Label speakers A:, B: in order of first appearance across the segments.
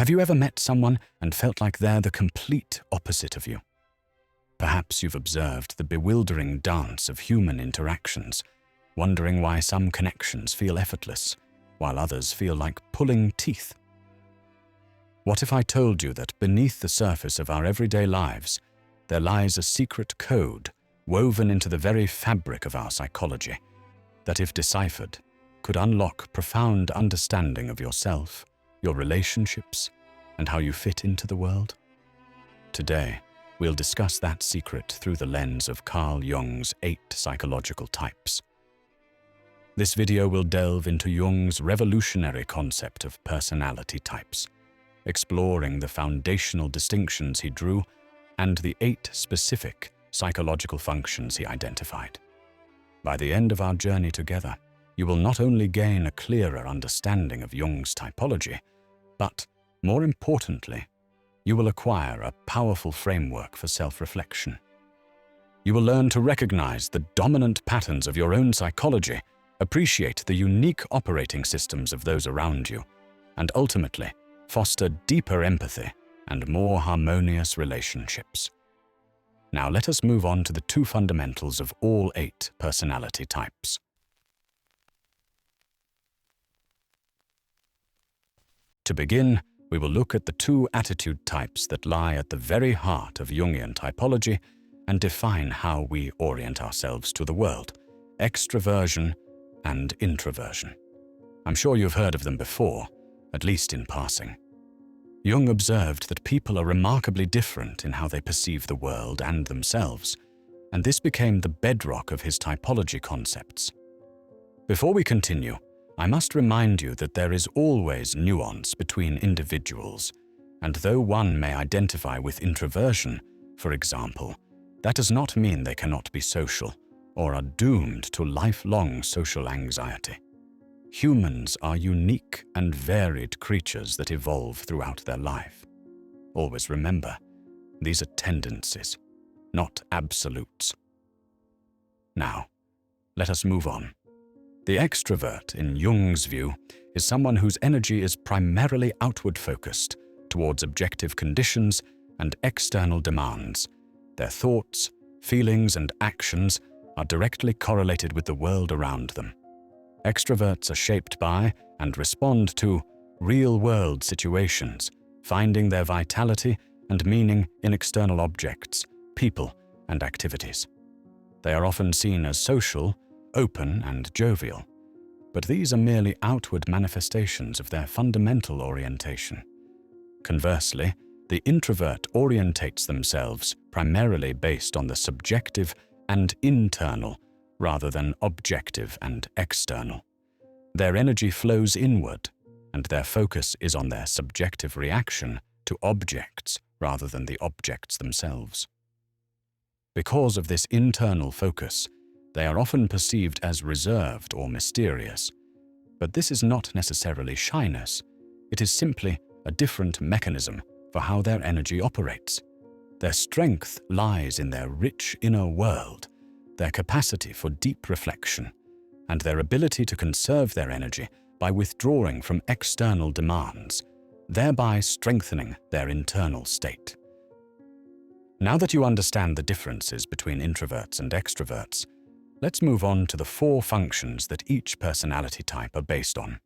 A: Have you ever met someone and felt like they're the complete opposite of you? Perhaps you've observed the bewildering dance of human interactions, wondering why some connections feel effortless, while others feel like pulling teeth. What if I told you that beneath the surface of our everyday lives, there lies a secret code woven into the very fabric of our psychology, that if deciphered, could unlock profound understanding of yourself, your relationships, and how you fit into the world? Today, we'll discuss that secret through the lens of Carl Jung's 8 psychological types. This video will delve into Jung's revolutionary concept of personality types, exploring the foundational distinctions he drew and the 8 specific psychological functions he identified. By the end of our journey together, you will not only gain a clearer understanding of Jung's typology, but, more importantly, you will acquire a powerful framework for self-reflection. You will learn to recognize the dominant patterns of your own psychology, appreciate the unique operating systems of those around you, and ultimately foster deeper empathy and more harmonious relationships. Now let us move on to the 2 fundamentals of all 8 personality types. To begin, we will look at the 2 attitude types that lie at the very heart of Jungian typology and define how we orient ourselves to the world: extroversion and introversion. I'm sure you've heard of them before, at least in passing. Jung observed that people are remarkably different in how they perceive the world and themselves, and this became the bedrock of his typology concepts. Before we continue, I must remind you that there is always nuance between individuals, and though one may identify with introversion, for example, that does not mean they cannot be social or are doomed to lifelong social anxiety. Humans are unique and varied creatures that evolve throughout their life. Always remember, these are tendencies, not absolutes. Now, let us move on. The extrovert, in Jung's view, is someone whose energy is primarily outward-focused towards objective conditions and external demands. Their thoughts, feelings, and actions are directly correlated with the world around them. Extroverts are shaped by and respond to real-world situations, finding their vitality and meaning in external objects, people, and activities. They are often seen as social, open, and jovial, but these are merely outward manifestations of their fundamental orientation. Conversely, the introvert orientates themselves primarily based on the subjective and internal, rather than objective and external. Their energy flows inward, and their focus is on their subjective reaction to objects rather than the objects themselves. Because of this internal focus, they are often perceived as reserved or mysterious. But this is not necessarily shyness. It is simply a different mechanism for how their energy operates. Their strength lies in their rich inner world, their capacity for deep reflection, and their ability to conserve their energy by withdrawing from external demands, thereby strengthening their internal state. Now that you understand the differences between introverts and extroverts, let's move on to the 4 functions that each personality type are based on.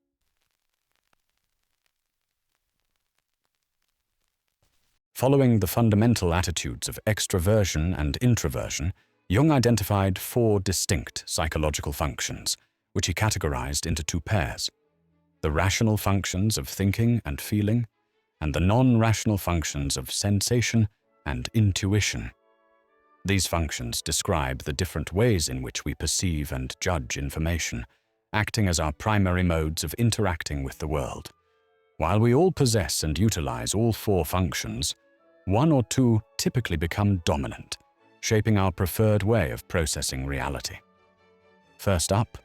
A: Following the fundamental attitudes of extroversion and introversion, Jung identified 4 distinct psychological functions, which he categorized into 2 pairs: the rational functions of thinking and feeling, and the non-rational functions of sensation and intuition. These functions describe the different ways in which we perceive and judge information, acting as our primary modes of interacting with the world. While we all possess and utilize all 4 functions, 1 or 2 typically become dominant, shaping our preferred way of processing reality. First up,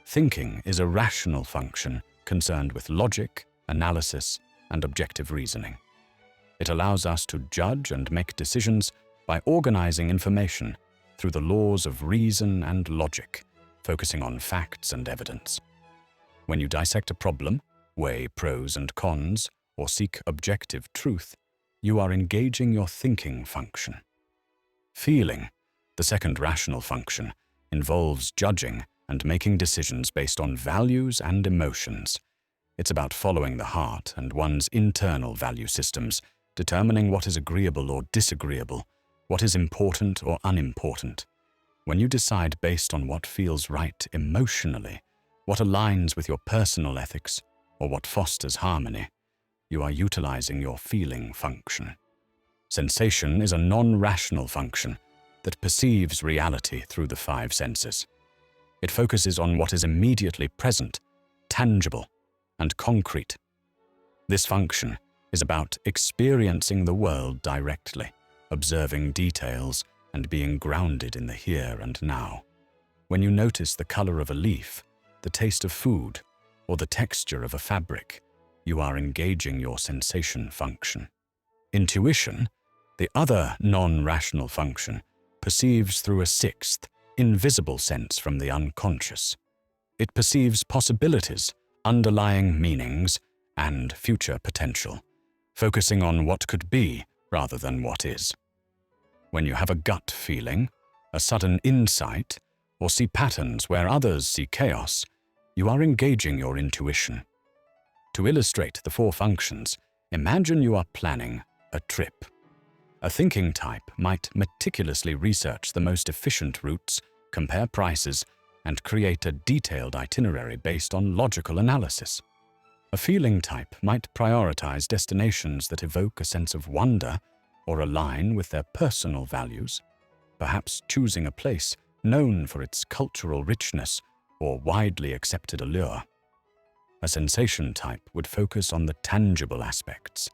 A: thinking is a rational function concerned with logic, analysis, and objective reasoning. It allows us to judge and make decisions by organizing information through the laws of reason and logic, focusing on facts and evidence. When you dissect a problem, weigh pros and cons, or seek objective truth, you are engaging your thinking function. Feeling, the second rational function, involves judging and making decisions based on values and emotions. It's about following the heart and one's internal value systems, determining what is agreeable or disagreeable, what is important or unimportant. When you decide based on what feels right emotionally, what aligns with your personal ethics, or what fosters harmony, you are utilizing your feeling function. Sensation is a non-rational function that perceives reality through the five senses. It focuses on what is immediately present, tangible, and concrete. This function is about experiencing the world directly, observing details, and being grounded in the here and now. When you notice the color of a leaf, the taste of food, or the texture of a fabric, you are engaging your sensation function. Intuition, the other non-rational function, perceives through a sixth, invisible sense from the unconscious. It perceives possibilities, underlying meanings, and future potential, focusing on what could be rather than what is. When you have a gut feeling, a sudden insight, or see patterns where others see chaos, you are engaging your intuition. To illustrate the four functions, imagine you are planning a trip. A thinking type might meticulously research the most efficient routes, compare prices, and create a detailed itinerary based on logical analysis. A feeling type might prioritize destinations that evoke a sense of wonder or align with their personal values, perhaps choosing a place known for its cultural richness or widely accepted allure. A sensation type would focus on the tangible aspects,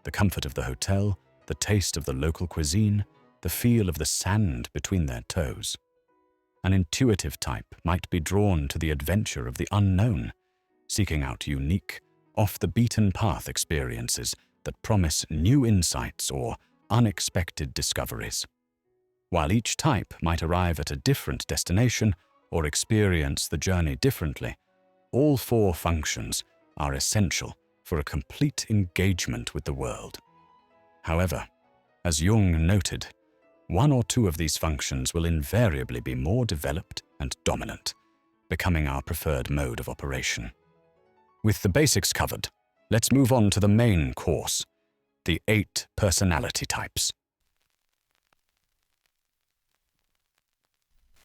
A: the comfort of the hotel, the taste of the local cuisine, the feel of the sand between their toes. An intuitive type might be drawn to the adventure of the unknown, seeking out unique, off-the-beaten-path experiences that promise new insights or unexpected discoveries. While each type might arrive at a different destination or experience the journey differently, all four functions are essential for a complete engagement with the world. However, as Jung noted, one or two of these functions will invariably be more developed and dominant, becoming our preferred mode of operation. With the basics covered, let's move on to the main course, the 8 personality types.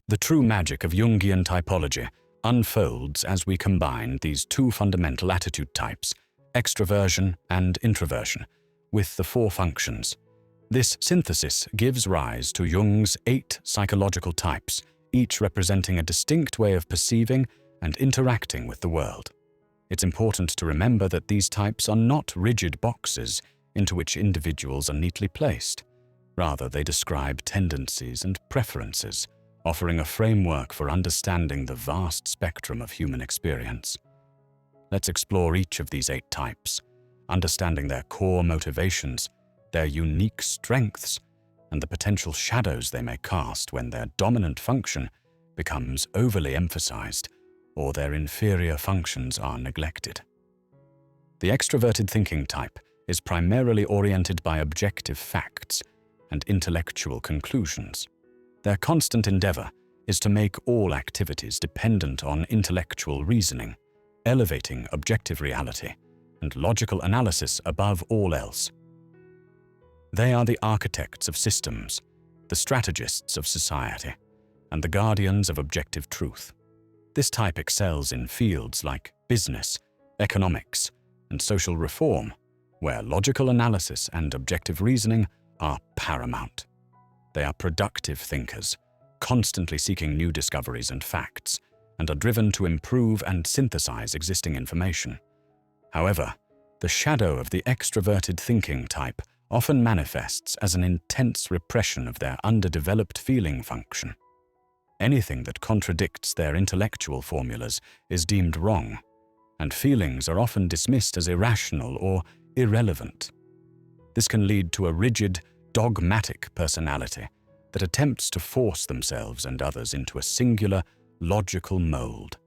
A: The true magic of Jungian typology unfolds as we combine these two fundamental attitude types, extroversion and introversion, with the 4 functions. This synthesis gives rise to Jung's 8 psychological types, each representing a distinct way of perceiving and interacting with the world. It's important to remember that these types are not rigid boxes into which individuals are neatly placed. Rather, they describe tendencies and preferences, offering a framework for understanding the vast spectrum of human experience. Let's explore each of these 8 types, understanding their core motivations, their unique strengths, and the potential shadows they may cast when their dominant function becomes overly emphasized or their inferior functions are neglected. The extroverted thinking type is primarily oriented by objective facts and intellectual conclusions. Their constant endeavor is to make all activities dependent on intellectual reasoning, elevating objective reality and logical analysis above all else. They are the architects of systems, the strategists of society, and the guardians of objective truth. This type excels in fields like business, economics, and social reform, where logical analysis and objective reasoning are paramount. They are productive thinkers, constantly seeking new discoveries and facts, and are driven to improve and synthesize existing information. However, the shadow of the extroverted thinking type often manifests as an intense repression of their underdeveloped feeling function. Anything that contradicts their intellectual formulas is deemed wrong, and feelings are often dismissed as irrational or irrelevant. This can lead to a rigid, dogmatic personality that attempts to force themselves and others into a singular, logical mold.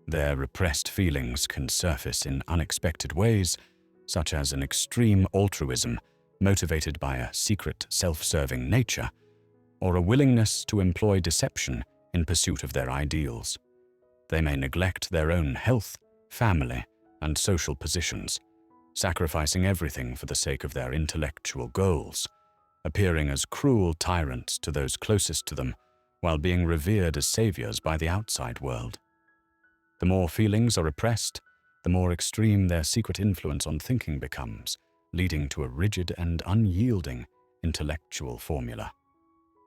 A: Their repressed feelings can surface in unexpected ways, such as an extreme altruism motivated by a secret self-serving nature, or a willingness to employ deception in pursuit of their ideals. They may neglect their own health, family, and social positions, sacrificing everything for the sake of their intellectual goals, appearing as cruel tyrants to those closest to them, while being revered as saviors by the outside world. The more feelings are repressed, the more extreme their secret influence on thinking becomes, leading to a rigid and unyielding intellectual formula.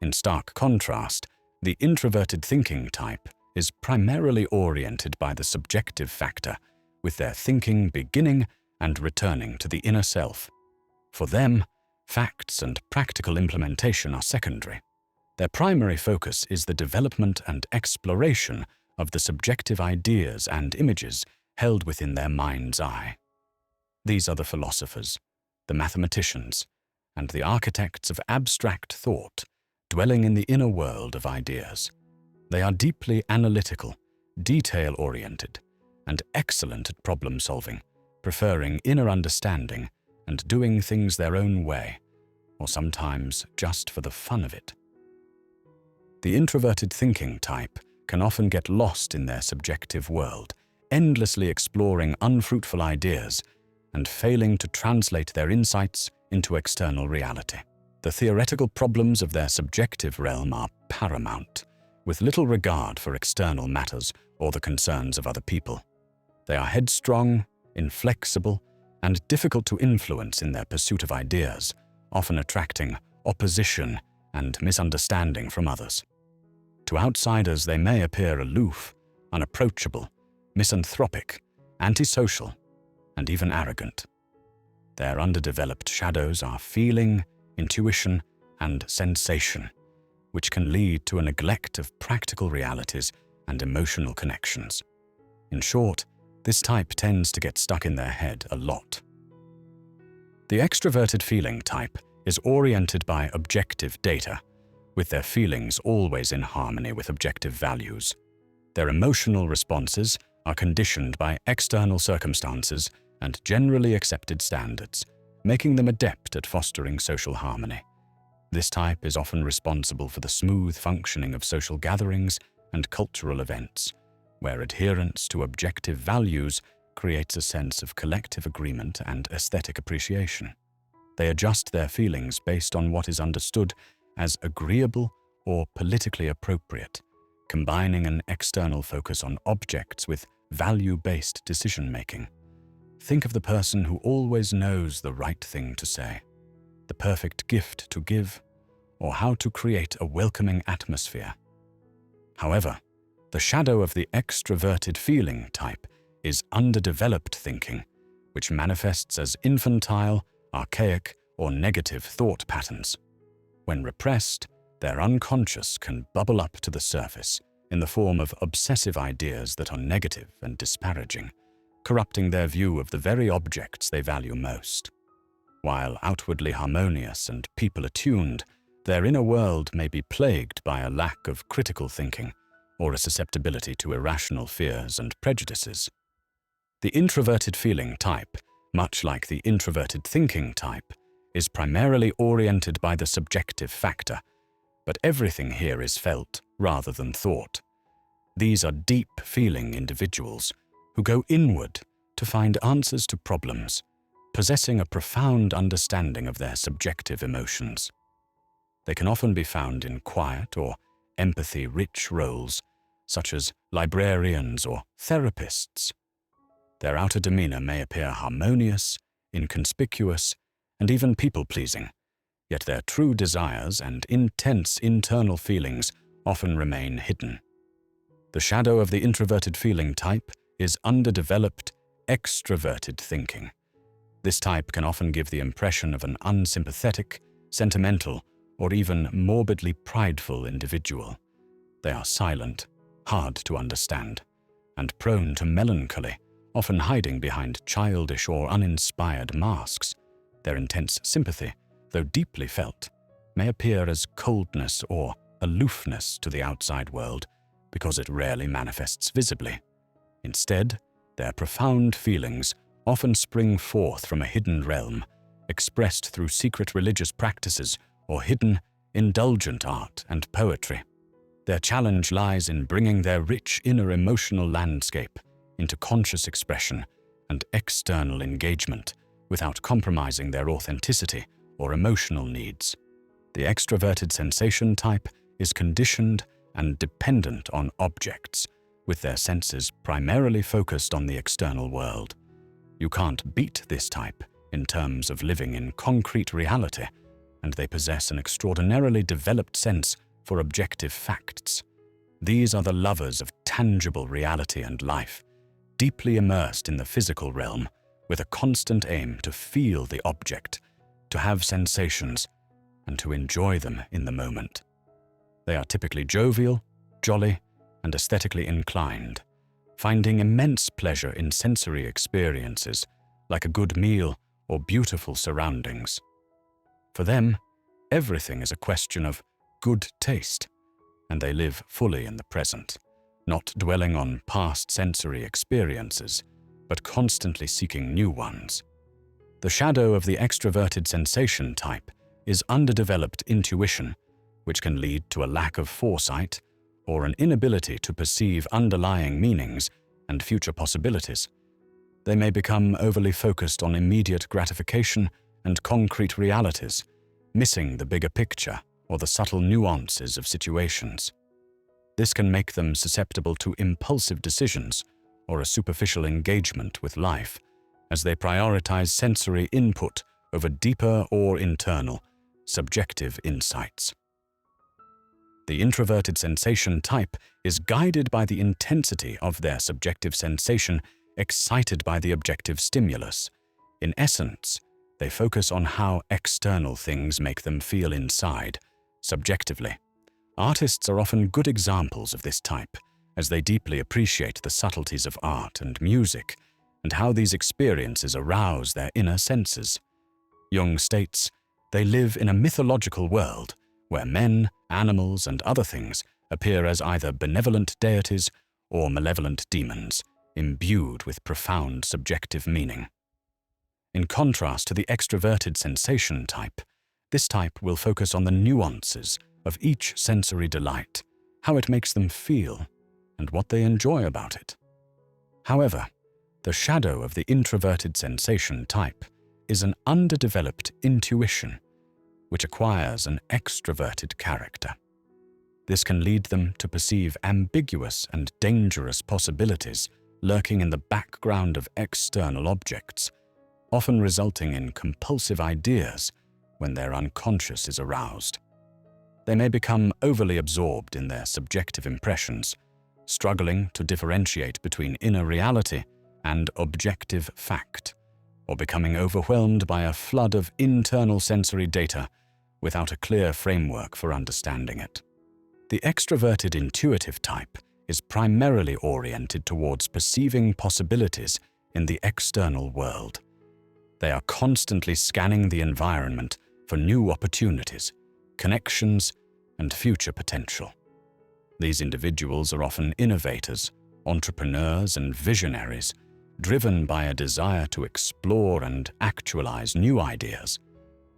A: In stark contrast, the introverted thinking type is primarily oriented by the subjective factor, with their thinking beginning and returning to the inner self. For them, facts and practical implementation are secondary. Their primary focus is the development and exploration of the subjective ideas and images held within their mind's eye. These are the philosophers, the mathematicians, and the architects of abstract thought, dwelling in the inner world of ideas. They are deeply analytical, detail-oriented, and excellent at problem-solving, preferring inner understanding and doing things their own way, or sometimes just for the fun of it. The introverted thinking type can often get lost in their subjective world, endlessly exploring unfruitful ideas and failing to translate their insights into external reality. The theoretical problems of their subjective realm are paramount, with little regard for external matters or the concerns of other people. They are headstrong, inflexible, and difficult to influence in their pursuit of ideas, often attracting opposition and misunderstanding from others. To outsiders, they may appear aloof, unapproachable, misanthropic, antisocial, and even arrogant. Their underdeveloped shadows are feeling, intuition, and sensation, which can lead to a neglect of practical realities and emotional connections. In short, this type tends to get stuck in their head a lot. The extroverted feeling type is oriented by objective data, with their feelings always in harmony with objective values. Their emotional responses are conditioned by external circumstances and generally accepted standards, making them adept at fostering social harmony. This type is often responsible for the smooth functioning of social gatherings and cultural events, where adherence to objective values creates a sense of collective agreement and aesthetic appreciation. They adjust their feelings based on what is understood as agreeable or politically appropriate, combining an external focus on objects with value-based decision-making. Think of the person who always knows the right thing to say, the perfect gift to give, or how to create a welcoming atmosphere. However, the shadow of the extroverted feeling type is underdeveloped thinking, which manifests as infantile, archaic, or negative thought patterns. When repressed, their unconscious can bubble up to the surface in the form of obsessive ideas that are negative and disparaging, corrupting their view of the very objects they value most. While outwardly harmonious and people-attuned, their inner world may be plagued by a lack of critical thinking or a susceptibility to irrational fears and prejudices. The introverted feeling type, much like the introverted thinking type, is primarily oriented by the subjective factor, but everything here is felt rather than thought. These are deep-feeling individuals who go inward to find answers to problems, possessing a profound understanding of their subjective emotions. They can often be found in quiet or empathy-rich roles, such as librarians or therapists. Their outer demeanor may appear harmonious, inconspicuous, and even people-pleasing, yet their true desires and intense internal feelings often remain hidden. The shadow of the introverted feeling type is underdeveloped, extroverted thinking. This type can often give the impression of an unsympathetic, sentimental, or even morbidly prideful individual. They are silent, hard to understand, and prone to melancholy, often hiding behind childish or uninspired masks. Their intense sympathy, though deeply felt, may appear as coldness or aloofness to the outside world because it rarely manifests visibly. Instead, their profound feelings often spring forth from a hidden realm, expressed through secret religious practices or hidden, indulgent art and poetry. Their challenge lies in bringing their rich inner emotional landscape into conscious expression and external engagement without compromising their authenticity or emotional needs. The extroverted sensation type is conditioned and dependent on objects, with their senses primarily focused on the external world. You can't beat this type in terms of living in concrete reality, and they possess an extraordinarily developed sense for objective facts. These are the lovers of tangible reality and life, deeply immersed in the physical realm, with a constant aim to feel the object, to have sensations, and to enjoy them in the moment. They are typically jovial, jolly, and aesthetically inclined, finding immense pleasure in sensory experiences, like a good meal or beautiful surroundings. For them, everything is a question of good taste, and they live fully in the present, not dwelling on past sensory experiences, but constantly seeking new ones. The shadow of the extroverted sensation type is underdeveloped intuition, which can lead to a lack of foresight or an inability to perceive underlying meanings and future possibilities. They may become overly focused on immediate gratification and concrete realities, missing the bigger picture or the subtle nuances of situations. This can make them susceptible to impulsive decisions or a superficial engagement with life, as they prioritize sensory input over deeper or internal, subjective insights. The introverted sensation type is guided by the intensity of their subjective sensation, excited by the objective stimulus. In essence, they focus on how external things make them feel inside, subjectively. Artists are often good examples of this type, as they deeply appreciate the subtleties of art and music, and how these experiences arouse their inner senses. Jung states, they live in a mythological world where men, animals, and other things appear as either benevolent deities or malevolent demons, imbued with profound subjective meaning. In contrast to the extroverted sensation type, this type will focus on the nuances of each sensory delight, how it makes them feel, and what they enjoy about it. However, the shadow of the introverted sensation type is an underdeveloped intuition, which acquires an extroverted character. This can lead them to perceive ambiguous and dangerous possibilities lurking in the background of external objects, often resulting in compulsive ideas when their unconscious is aroused. They may become overly absorbed in their subjective impressions, struggling to differentiate between inner reality and objective fact, or becoming overwhelmed by a flood of internal sensory data without a clear framework for understanding it. The extroverted intuitive type is primarily oriented towards perceiving possibilities in the external world. They are constantly scanning the environment for new opportunities, connections, and future potential. These individuals are often innovators, entrepreneurs, and visionaries, driven by a desire to explore and actualize new ideas.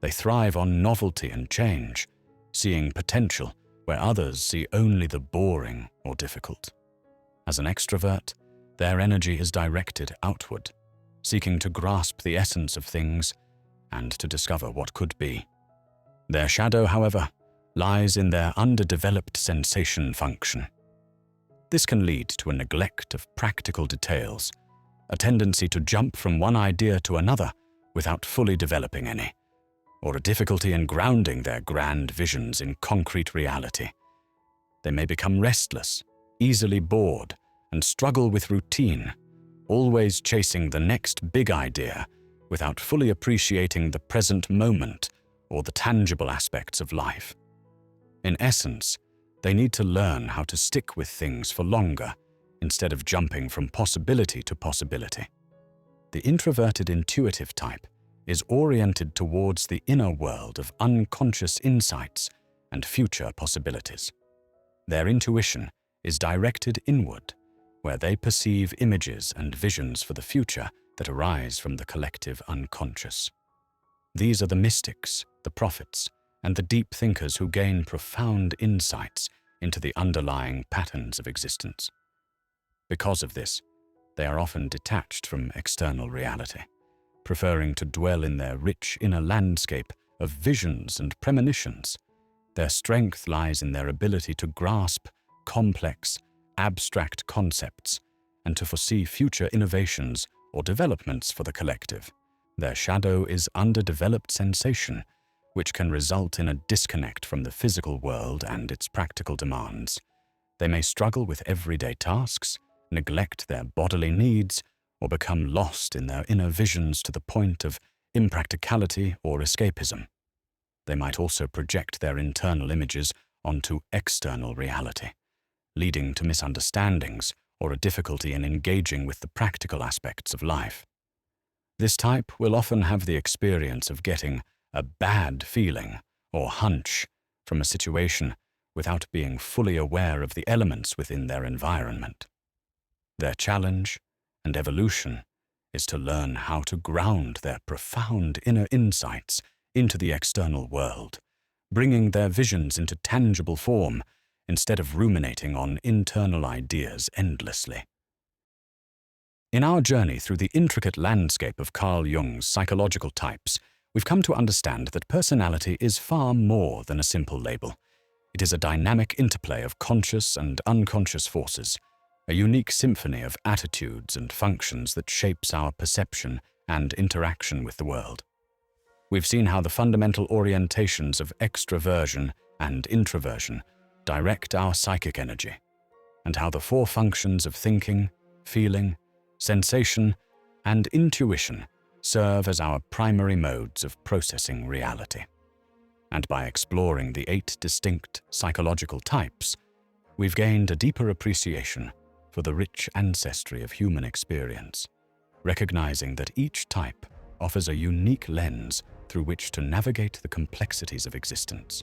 A: They thrive on novelty and change, seeing potential where others see only the boring or difficult. As an extrovert, their energy is directed outward, seeking to grasp the essence of things and to discover what could be. Their shadow, however, lies in their underdeveloped sensation function. This can lead to a neglect of practical details, a tendency to jump from one idea to another without fully developing any, or a difficulty in grounding their grand visions in concrete reality. They may become restless, easily bored, and struggle with routine, always chasing the next big idea without fully appreciating the present moment or the tangible aspects of life. In essence, they need to learn how to stick with things for longer instead of jumping from possibility to possibility. The introverted intuitive type is oriented towards the inner world of unconscious insights and future possibilities. Their intuition is directed inward, where they perceive images and visions for the future that arise from the collective unconscious. These are the mystics, the prophets, and the deep thinkers who gain profound insights into the underlying patterns of existence. Because of this, they are often detached from external reality, preferring to dwell in their rich inner landscape of visions and premonitions. Their strength lies in their ability to grasp complex, abstract concepts and to foresee future innovations or developments for the collective. Their shadow is underdeveloped sensation, which can result in a disconnect from the physical world and its practical demands. They may struggle with everyday tasks, neglect their bodily needs, or become lost in their inner visions to the point of impracticality or escapism. They might also project their internal images onto external reality, leading to misunderstandings or a difficulty in engaging with the practical aspects of life. This type will often have the experience of getting a bad feeling or hunch from a situation without being fully aware of the elements within their environment. Their challenge and evolution is to learn how to ground their profound inner insights into the external world, bringing their visions into tangible form instead of ruminating on internal ideas endlessly. In our journey through the intricate landscape of Carl Jung's psychological types, we've come to understand that personality is far more than a simple label. It is a dynamic interplay of conscious and unconscious forces, a unique symphony of attitudes and functions that shapes our perception and interaction with the world. We've seen how the fundamental orientations of extroversion and introversion direct our psychic energy, and how the four functions of thinking, feeling, sensation, and intuition serve as our primary modes of processing reality. And by exploring the 8 distinct psychological types, we've gained a deeper appreciation for the rich ancestry of human experience, recognizing that each type offers a unique lens through which to navigate the complexities of existence.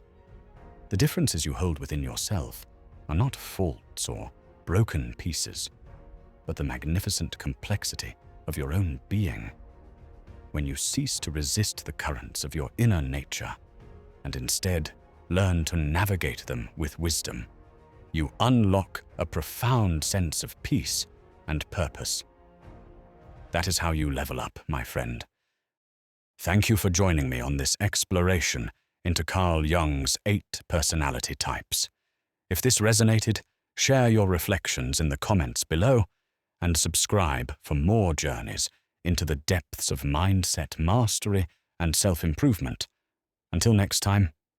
A: The differences you hold within yourself are not faults or broken pieces, but the magnificent complexity of your own being. When you cease to resist the currents of your inner nature and instead learn to navigate them with wisdom, you unlock a profound sense of peace and purpose. That is how you level up, my friend. Thank you for joining me on this exploration into Carl Jung's 8 personality types. If this resonated, share your reflections in the comments below and subscribe for more journeys into the depths of mindset mastery and self-improvement. Until next time,